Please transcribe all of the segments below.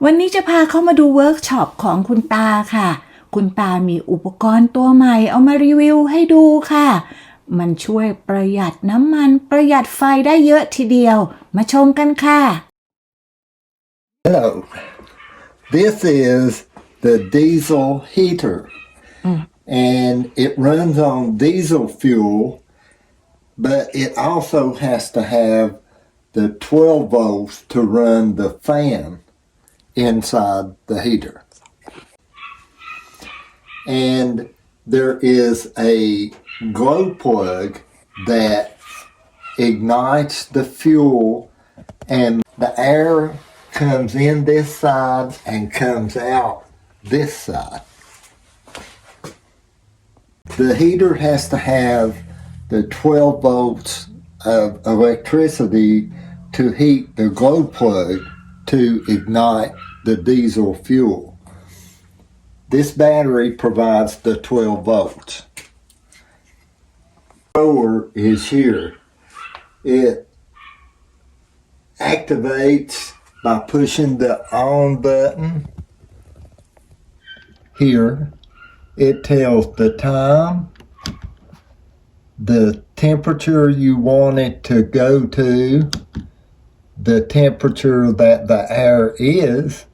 วันนี้จะพาเข้ามาดูเวิร์กช็อปของคุณตาค่ะคุณตามีอุปกรณ์ตัวใหม่เอามารีวิวให้ดูค่ะมันช่วยประหยัดน้ำมันประหยัดไฟได้เยอะทีเดียวมาชมกันค่ะ Hello, this is the diesel heater and it runs on diesel fuel but it also has to have the 12 volts to run the fan inside the heater. And there is a glow plug that ignites the fuel and the air comes in this side and comes out this side. The heater has to have the 12 volts of electricity to heat the glow plug to ignite the diesel fuel. This battery provides the 12 volts. The blower is here. It activates by pushing the on button. Here, it tells the time, the temperature you want it to go to, the temperature that the air is,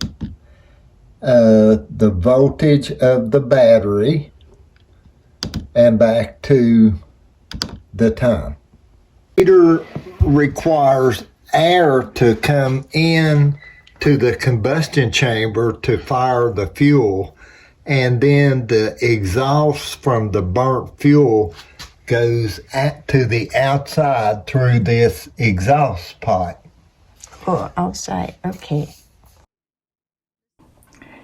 the voltage of the battery, and back to the time. Heater requires air to come in to the combustion chamber to fire the fuel, and then the exhaust from the burnt fuel goes to the outside through this exhaust pipe. Oh, outside. Okay.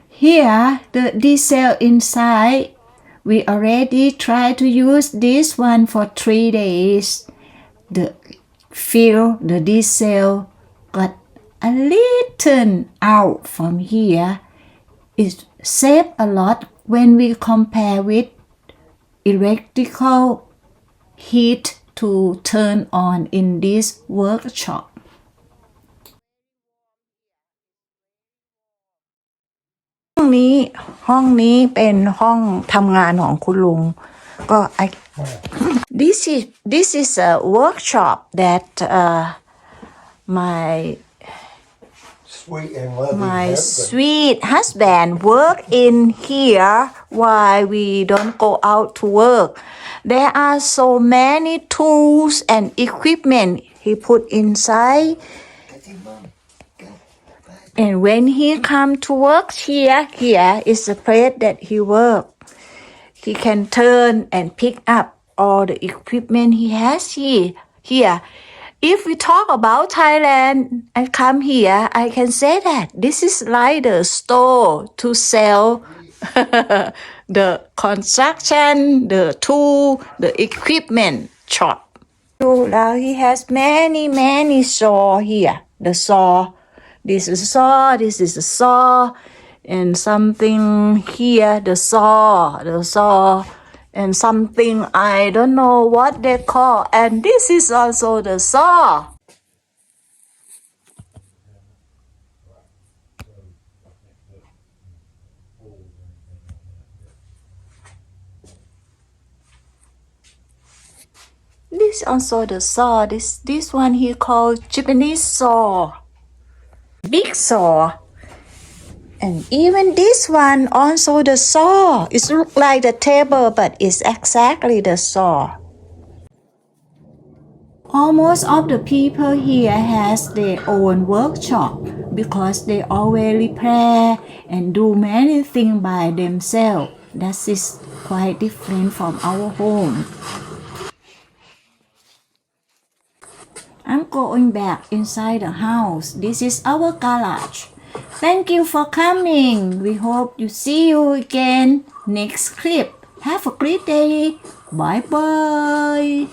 Here, the diesel inside. We already tried to use this one for 3 days. The diesel got a little out from here. It saved a lot when we compare with electrical heat to turn on in this workshop. ห้องนี้เป็นห้องทำงานของคุณลุงก็ this is a workshop that my sweet husband work in here while we don't go out to work. There are so many tools and equipment he put inside. And when he come to work here is the place that he work. He can turn and pick up all the equipment he has here. If we talk about Thailand and come here, I can say that this is like the store to sell the construction, the tool, the equipment shop. So now he has many saw here. The saw. This is a saw, this is a saw, and something here, the saw, and something I don't know what they call, and this is also the saw. This also the saw, this one he called Japanese saw. Big saw, and even this one also the saw. It look like the table, but it's exactly the saw. Almost all the people here has their own workshop because they always repair and do many things by themselves. That is quite different from our home. I'm going back inside the house. This is our garage. Thank you for coming. We hope you see you again next clip. Have a great day. Bye bye.